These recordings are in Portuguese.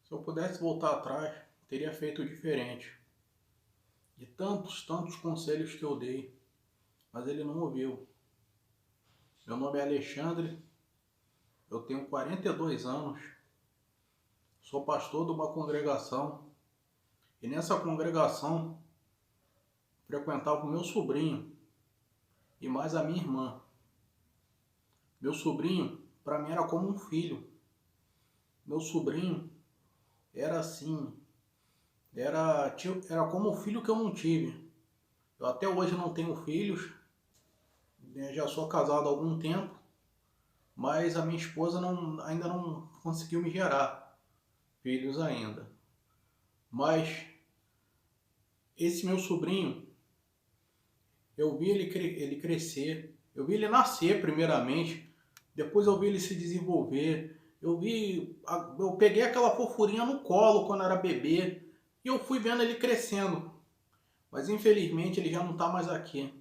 Se eu pudesse voltar atrás, teria feito diferente. De tantos conselhos que eu dei, mas ele não ouviu. Meu nome é Alexandre, eu tenho 42 anos, sou pastor de uma congregação e nessa congregação frequentava o meu sobrinho e mais a minha irmã. Meu sobrinho, para mim, era como um filho. Meu sobrinho era assim, era como um filho que eu não tive. Eu até hoje não tenho filhos, né, já sou casado há algum tempo, mas a minha esposa ainda não conseguiu me gerar filhos ainda. Mas esse meu sobrinho, eu vi ele crescer, eu vi ele nascer primeiramente, depois eu vi ele se desenvolver, eu peguei aquela fofurinha no colo quando era bebê e eu fui vendo ele crescendo. Mas infelizmente ele já não está mais aqui.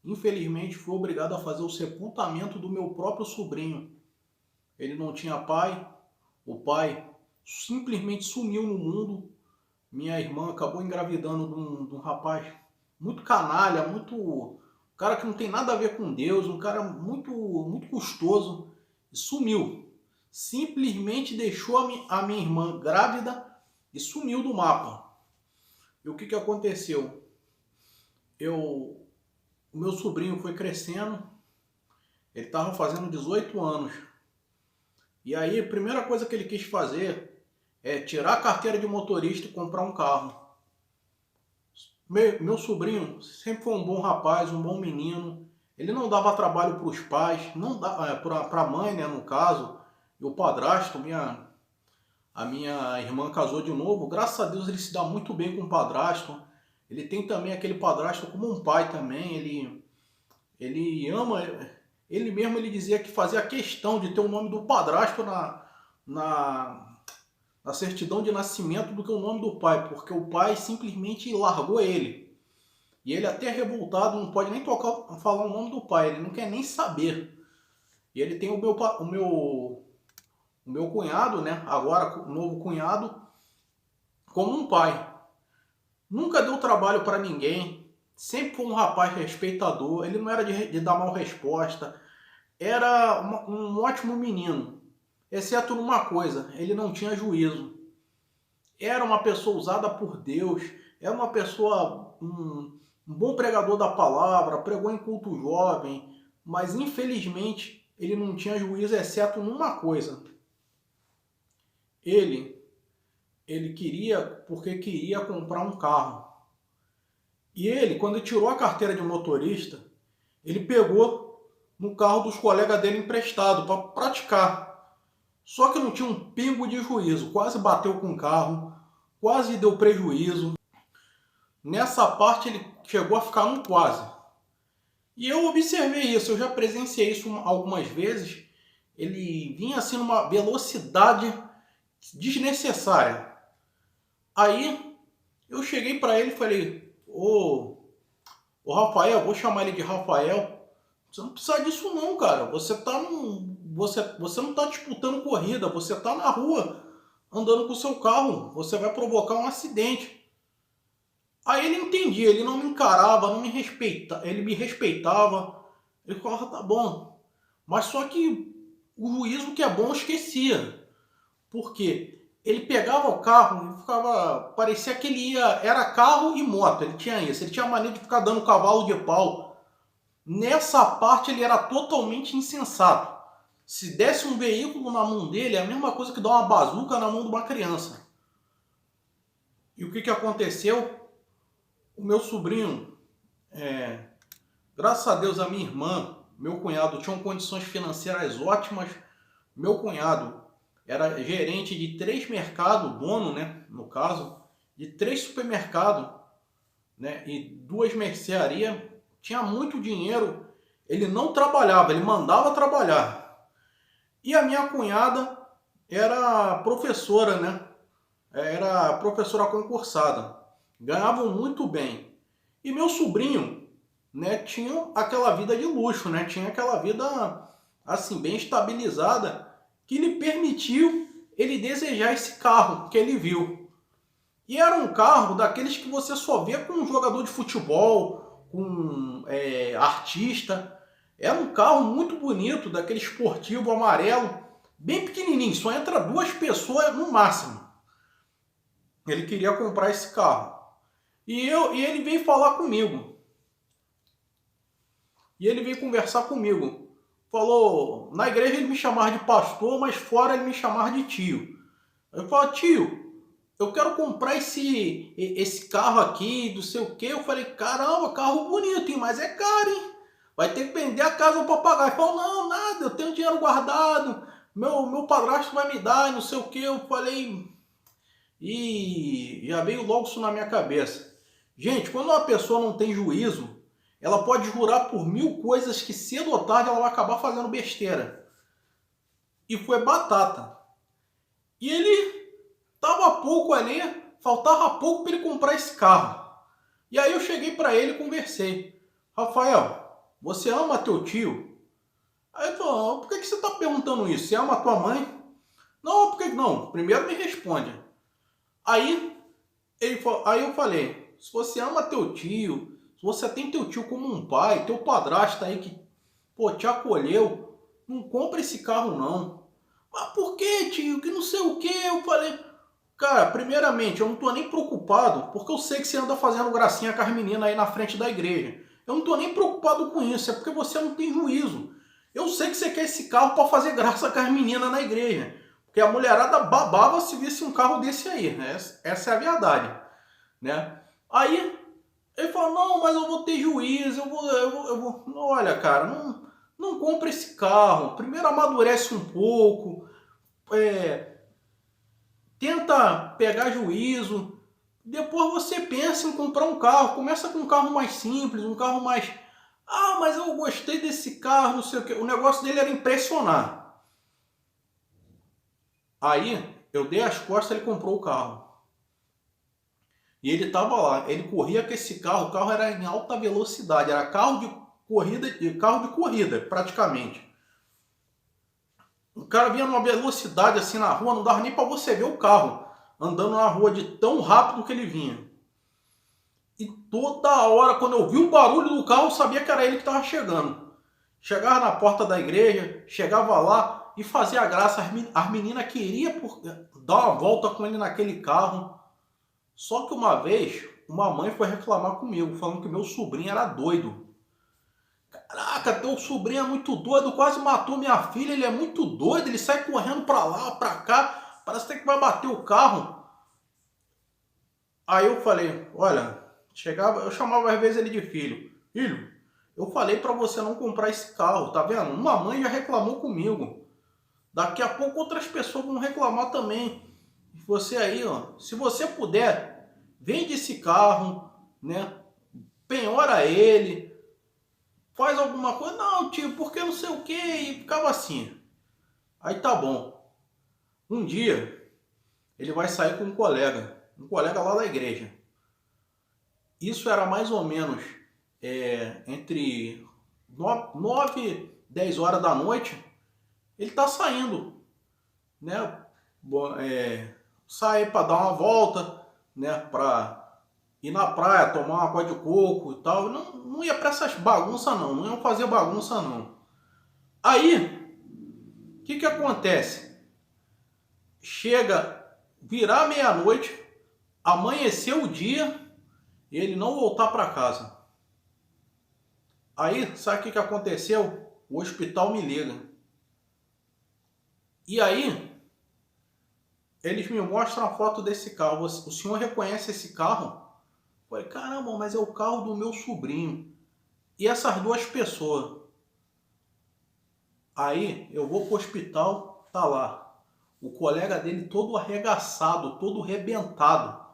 Infelizmente fui obrigado a fazer o sepultamento do meu próprio sobrinho. Ele não tinha pai, o pai simplesmente sumiu no mundo. Minha irmã acabou engravidando de um rapaz muito canalha, um cara que não tem nada a ver com Deus, um cara muito custoso, e sumiu. Simplesmente deixou a minha irmã grávida e sumiu do mapa. E o que aconteceu? O meu sobrinho foi crescendo, ele estava fazendo 18 anos. E aí a primeira coisa que ele quis fazer é tirar a carteira de motorista e comprar um carro. Meu sobrinho sempre foi um bom rapaz, um bom menino. Ele não dava trabalho para os pais, não para a mãe, né, no caso, e o padrasto. A minha irmã casou de novo. Graças a Deus ele se dá muito bem com o padrasto. Ele tem também aquele padrasto como um pai também. Ele ama. Ele mesmo ele dizia que fazia questão de ter o nome do padrasto na certidão de nascimento do que o nome do pai, porque o pai simplesmente largou ele. E ele até revoltado, não pode nem falar o nome do pai, ele não quer nem saber. E ele tem o meu cunhado, né, agora o novo cunhado, como um pai. Nunca deu trabalho para ninguém, sempre foi um rapaz respeitador, ele não era de dar mal resposta, era um ótimo menino, exceto numa coisa, ele não tinha juízo. Era uma pessoa usada por Deus, era uma pessoa, um bom pregador da palavra, pregou em culto jovem, mas infelizmente ele não tinha juízo exceto numa coisa. Ele queria, porque queria comprar um carro. E ele, quando tirou a carteira de motorista, ele pegou no carro dos colegas dele emprestado para praticar. Só que não tinha um pingo de juízo, quase bateu com o carro, quase deu prejuízo. Nessa parte ele chegou a ficar no quase. E eu observei isso, eu já presenciei isso algumas vezes. Ele vinha assim numa velocidade desnecessária. Aí eu cheguei para ele e falei: ô Rafael, vou chamar ele de Rafael. Você não precisa disso não, cara. Você não está disputando corrida, você está na rua andando com o seu carro. Você vai provocar um acidente. Aí ele entendia, ele não me encarava, não me respeita, ele me respeitava. Ele falava: tá bom. Mas só que o juízo que é bom eu esquecia. Por quê? Ele pegava o carro e parecia que ele era carro e moto, ele tinha isso, ele tinha a mania de ficar dando cavalo de pau. Nessa parte ele era totalmente insensato. Se desse um veículo na mão dele, é a mesma coisa que dar uma bazuca na mão de uma criança. E o que aconteceu? O meu sobrinho, graças a Deus a minha irmã, meu cunhado tinham condições financeiras ótimas. Meu cunhado era gerente de 3 mercados, dono, né, no caso, de 3 supermercados, né, e 2 mercearias. Tinha muito dinheiro, ele não trabalhava, ele mandava trabalhar. E a minha cunhada era professora, né, era professora concursada, ganhavam muito bem. E meu sobrinho, né, tinha aquela vida de luxo, né, tinha aquela vida assim bem estabilizada, que lhe permitiu ele desejar esse carro que ele viu. E era um carro daqueles que você só vê com um jogador de futebol, com artista. Era um carro muito bonito, daquele esportivo amarelo, bem pequenininho, só entra 2 pessoas no máximo. Ele queria comprar esse carro. E ele veio falar comigo. E ele veio conversar comigo. Falou, na igreja ele me chamava de pastor, mas fora ele me chamava de tio. Eu falei, tio, eu quero comprar esse carro aqui, não sei o quê. Eu falei, caramba, carro bonito, hein? Mas é caro, hein? Vai ter que vender a casa para pagar. Ele falou, não, nada, eu tenho dinheiro guardado, meu padrasto vai me dar, não sei o quê. Eu falei, e já veio logo isso na minha cabeça. Gente, quando uma pessoa não tem juízo, ela pode jurar por 1000 coisas que cedo ou tarde ela vai acabar fazendo besteira. E foi batata. E ele tava pouco ali, faltava pouco para ele comprar esse carro. E aí eu cheguei para ele e conversei. Rafael, você ama teu tio? Aí ele falou, por que você está perguntando isso? Você ama a tua mãe? Não, por que não? Primeiro me responde. Aí eu falei, se você ama teu tio, se você tem teu tio como um pai, teu padrasto aí que, pô, te acolheu, não compra esse carro não. Mas por que, tio? Que não sei o que. Eu falei, cara, primeiramente, eu não tô nem preocupado, porque eu sei que você anda fazendo gracinha com as meninas aí na frente da igreja. Eu não tô nem preocupado com isso, é porque você não tem juízo. Eu sei que você quer esse carro para fazer graça com as meninas na igreja. Porque a mulherada babava se visse um carro desse aí, né? Essa é a verdade, né? Aí ele falou, não, mas eu vou ter juízo, eu vou. Olha, cara, não compra esse carro. Primeiro amadurece um pouco, tenta pegar juízo. Depois você pensa em comprar um carro. Começa com um carro mais simples, um carro mais... Ah, mas eu gostei desse carro, não sei o quê. O negócio dele era impressionar. Aí, eu dei as costas, ele comprou o carro. E ele tava lá, ele corria com esse carro, o carro era em alta velocidade, era carro de corrida, praticamente. O cara vinha numa velocidade assim na rua, não dava nem para você ver o carro andando na rua de tão rápido que ele vinha. E toda hora, quando eu vi o barulho do carro, eu sabia que era ele que estava chegando. Chegava na porta da igreja, chegava lá e fazia graça. As meninas queriam dar uma volta com ele naquele carro. Só que uma vez, uma mãe foi reclamar comigo, falando que meu sobrinho era doido. Caraca, teu sobrinho é muito doido, quase matou minha filha, ele é muito doido, ele sai correndo pra lá, pra cá, parece que vai bater o carro. Aí eu falei, olha, eu chamava às vezes ele de filho. Filho, eu falei pra você não comprar esse carro, tá vendo? Uma mãe já reclamou comigo. Daqui a pouco outras pessoas vão reclamar também. Você aí, ó, se você puder, vende esse carro, né? Penhora ele, faz alguma coisa. Não, tio, porque não sei o que, e ficava assim. Aí tá bom. Um dia, ele vai sair com um colega lá da igreja. Isso era mais ou menos entre 9 10 horas da noite. Ele tá saindo, né? Sair para dar uma volta, né? Para ir na praia, tomar uma água de coco e tal. Não ia para essas bagunças não iam fazer bagunça não. Aí, o que acontece? Chega, virar meia-noite, amanheceu o dia e ele não voltar para casa. Aí, sabe o que aconteceu? O hospital me liga. E aí, eles me mostram a foto desse carro. O senhor reconhece esse carro? Eu falei, caramba, mas é o carro do meu sobrinho. E essas 2 pessoas. Aí, eu vou pro hospital, tá lá. O colega dele todo arregaçado, todo rebentado.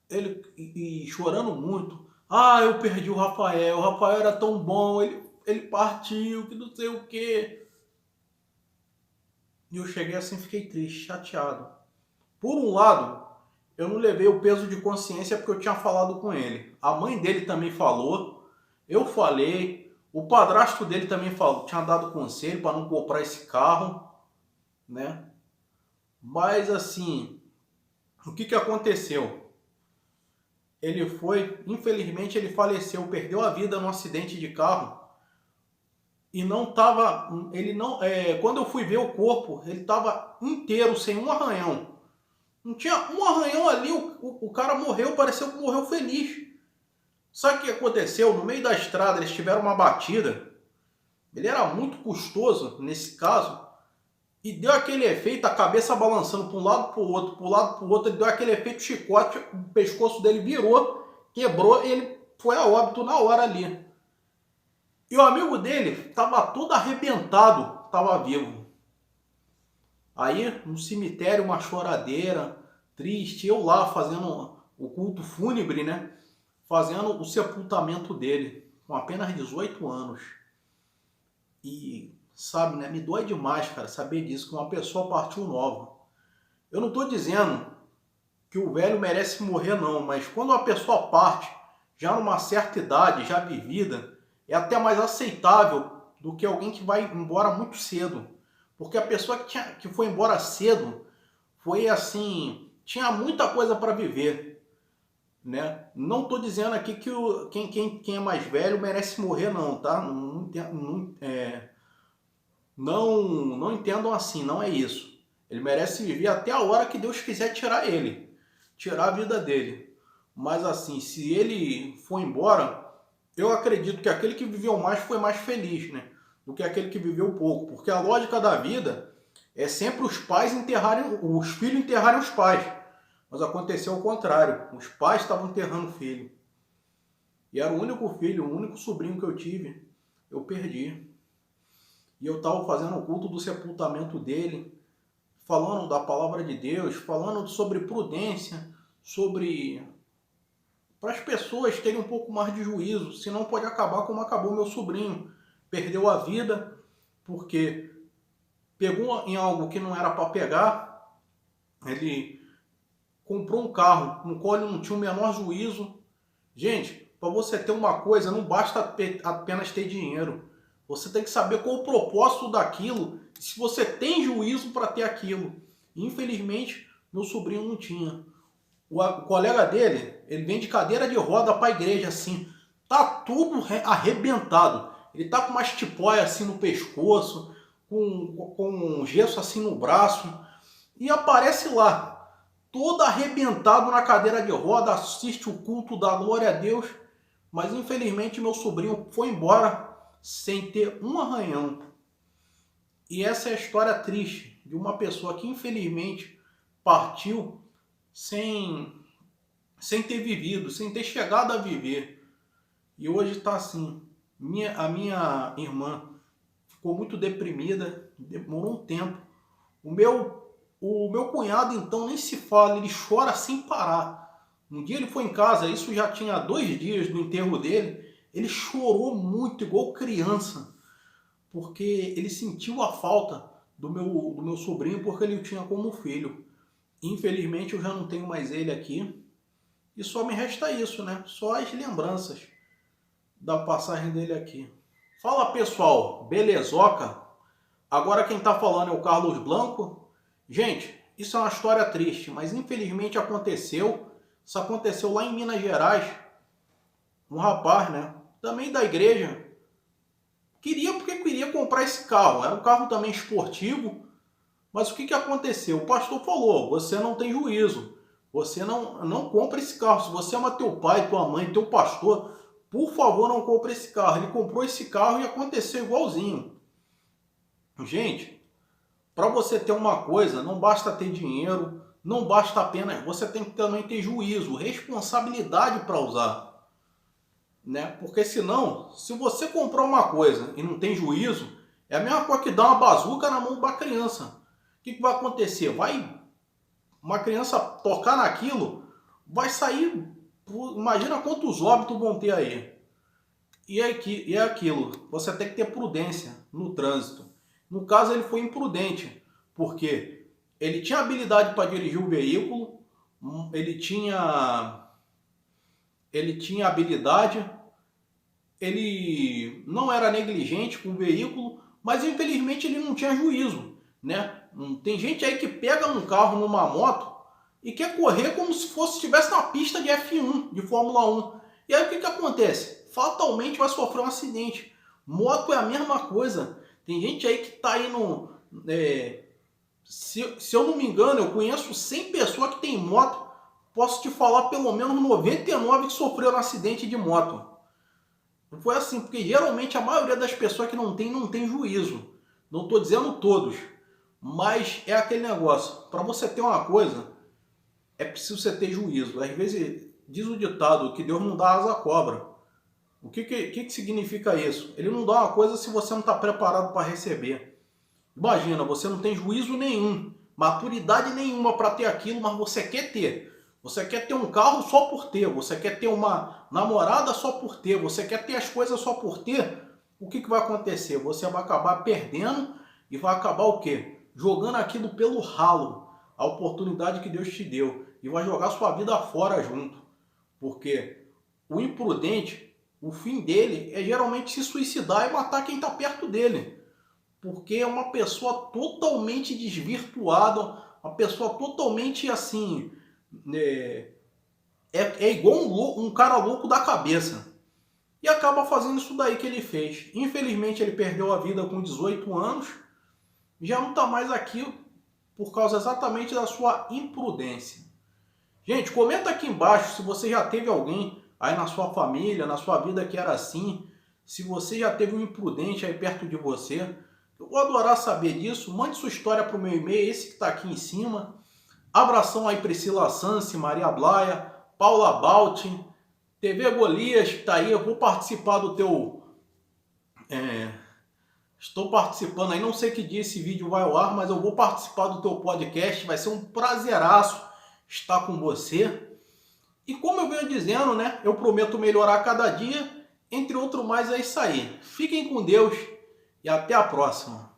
Ele e chorando muito. Ah, eu perdi o Rafael era tão bom, ele partiu, que não sei o quê. E eu cheguei assim, fiquei triste, chateado. Por um lado, eu não levei o peso de consciência porque eu tinha falado com ele. A mãe dele também falou, eu falei, o padrasto dele também falou, tinha dado conselho para não comprar esse carro, né? Mas assim, o que aconteceu? Infelizmente ele faleceu, perdeu a vida num acidente de carro e não tava, ele não, quando eu fui ver o corpo, ele estava inteiro, sem um arranhão. Não tinha um arranhão ali, o cara morreu, pareceu que morreu feliz. Sabe o que aconteceu? No meio da estrada eles tiveram uma batida, ele era muito custoso nesse caso, e deu aquele efeito, a cabeça balançando para um lado para o outro, para um lado para o outro, ele deu aquele efeito chicote, o pescoço dele virou, quebrou e ele foi a óbito na hora ali. E o amigo dele estava todo arrebentado, estava vivo. Aí, no cemitério, uma choradeira, triste, eu lá fazendo o culto fúnebre, né? Fazendo o sepultamento dele, com apenas 18 anos. E, sabe, né? Me dói demais, cara, saber disso, que uma pessoa partiu nova. Eu não estou dizendo que o velho merece morrer, não, mas quando uma pessoa parte, já numa certa idade, já vivida, é até mais aceitável do que alguém que vai embora muito cedo. Porque a pessoa que foi embora cedo foi assim, tinha muita coisa para viver, né? Não estou dizendo aqui que quem é mais velho merece morrer, não, tá? Não entendam assim, não é isso. Ele merece viver até a hora que Deus quiser tirar ele, tirar a vida dele. Mas assim, se ele for embora, eu acredito que aquele que viveu mais foi mais feliz, né? Do que aquele que viveu pouco. Porque a lógica da vida é sempre os pais enterrarem, os filhos enterrarem os pais. Mas aconteceu o contrário. Os pais estavam enterrando o filho. E era o único filho, o único sobrinho que eu tive. Eu perdi. E eu estava fazendo o culto do sepultamento dele, falando da palavra de Deus, falando sobre prudência, sobre para as pessoas terem um pouco mais de juízo, senão pode acabar como acabou meu sobrinho. Perdeu a vida porque pegou em algo que não era para pegar, ele comprou um carro no qual ele não tinha o menor juízo. Gente, para você ter uma coisa, não basta apenas ter dinheiro. Você tem que saber qual o propósito daquilo, se você tem juízo para ter aquilo. Infelizmente, meu sobrinho não tinha. O colega dele, ele vem de cadeira de roda para a igreja, assim, tá tudo arrebentado. Ele tá com umas tipóia assim no pescoço, com um gesso assim no braço, e aparece lá, todo arrebentado na cadeira de roda, assiste o culto da glória a Deus, mas infelizmente meu sobrinho foi embora sem ter um arranhão. E essa é a história triste de uma pessoa que infelizmente partiu sem ter vivido, sem ter chegado a viver. E hoje está assim. A minha irmã ficou muito deprimida, demorou um tempo. O meu cunhado, então, nem se fala, ele chora sem parar. Um dia ele foi em casa, isso já tinha 2 dias do enterro dele, ele chorou muito, igual criança, porque ele sentiu a falta do meu sobrinho, porque ele o tinha como filho. Infelizmente eu já não tenho mais ele aqui, e só me resta isso, né? Só as lembranças da passagem dele aqui. Fala pessoal, belezoca? Agora quem tá falando é o Carlos Blanco. Gente, isso é uma história triste, mas infelizmente aconteceu. Isso aconteceu lá em Minas Gerais. Um rapaz, né? Também da igreja. Porque queria comprar esse carro. Era um carro também esportivo. Mas o que aconteceu? O pastor falou, você não tem juízo. Você não compra esse carro. Se você ama teu pai, tua mãe, teu pastor, por favor, não compre esse carro. Ele comprou esse carro e aconteceu igualzinho. Gente, para você ter uma coisa, não basta ter dinheiro, não basta apenas, você tem que também ter juízo, responsabilidade para usar, né? Porque senão, se você comprar uma coisa e não tem juízo, é a mesma coisa que dar uma bazuca na mão de uma criança. O que vai acontecer? Uma criança tocar naquilo, vai sair, imagina quantos óbitos vão ter aí. E é aquilo, você tem que ter prudência no trânsito. No caso, ele foi imprudente, porque ele tinha habilidade para dirigir o veículo, ele tinha habilidade, ele não era negligente com o veículo, mas infelizmente ele não tinha juízo, né? Tem gente aí que pega num carro, numa moto, e quer correr como se estivesse na pista de F1, de Fórmula 1. E aí o que acontece? Fatalmente vai sofrer um acidente. Moto é a mesma coisa. Tem gente aí que está aí no... se eu não me engano, eu conheço 100 pessoas que tem moto. Posso te falar pelo menos 99 que sofreram um acidente de moto. Não foi assim, porque geralmente a maioria das pessoas que não tem juízo. Não estou dizendo todos, mas é aquele negócio. Para você ter uma coisa, é preciso você ter juízo. Às vezes diz o ditado que Deus não dá asa à cobra. O que significa isso? Ele não dá uma coisa se você não está preparado para receber. Imagina, você não tem juízo nenhum, maturidade nenhuma para ter aquilo, mas você quer ter. Você quer ter um carro só por ter, você quer ter uma namorada só por ter, você quer ter as coisas só por ter. O que vai acontecer? Você vai acabar perdendo e vai acabar o quê? Jogando aquilo pelo ralo, a oportunidade que Deus te deu, e vai jogar sua vida fora junto. Porque o imprudente, o fim dele é geralmente se suicidar e matar quem está perto dele. Porque é uma pessoa totalmente desvirtuada, uma pessoa totalmente assim... É igual um cara louco da cabeça. E acaba fazendo isso daí que ele fez. Infelizmente ele perdeu a vida com 18 anos. Já não está mais aqui por causa exatamente da sua imprudência. Gente, comenta aqui embaixo se você já teve alguém aí na sua família, na sua vida que era assim. Se você já teve um imprudente aí perto de você. Eu vou adorar saber disso. Mande sua história para o meu e-mail, esse que está aqui em cima. Abração aí Priscila Sansi, Maria Blaia, Paula Baltin, TV Golias, que está aí. Eu vou participar do teu... Estou participando aí, não sei que dia esse vídeo vai ao ar, mas eu vou participar do teu podcast. Vai ser um prazeraço estar com você. E como eu venho dizendo, né? Eu prometo melhorar cada dia. Entre outro mais, é isso aí. Fiquem com Deus e até a próxima.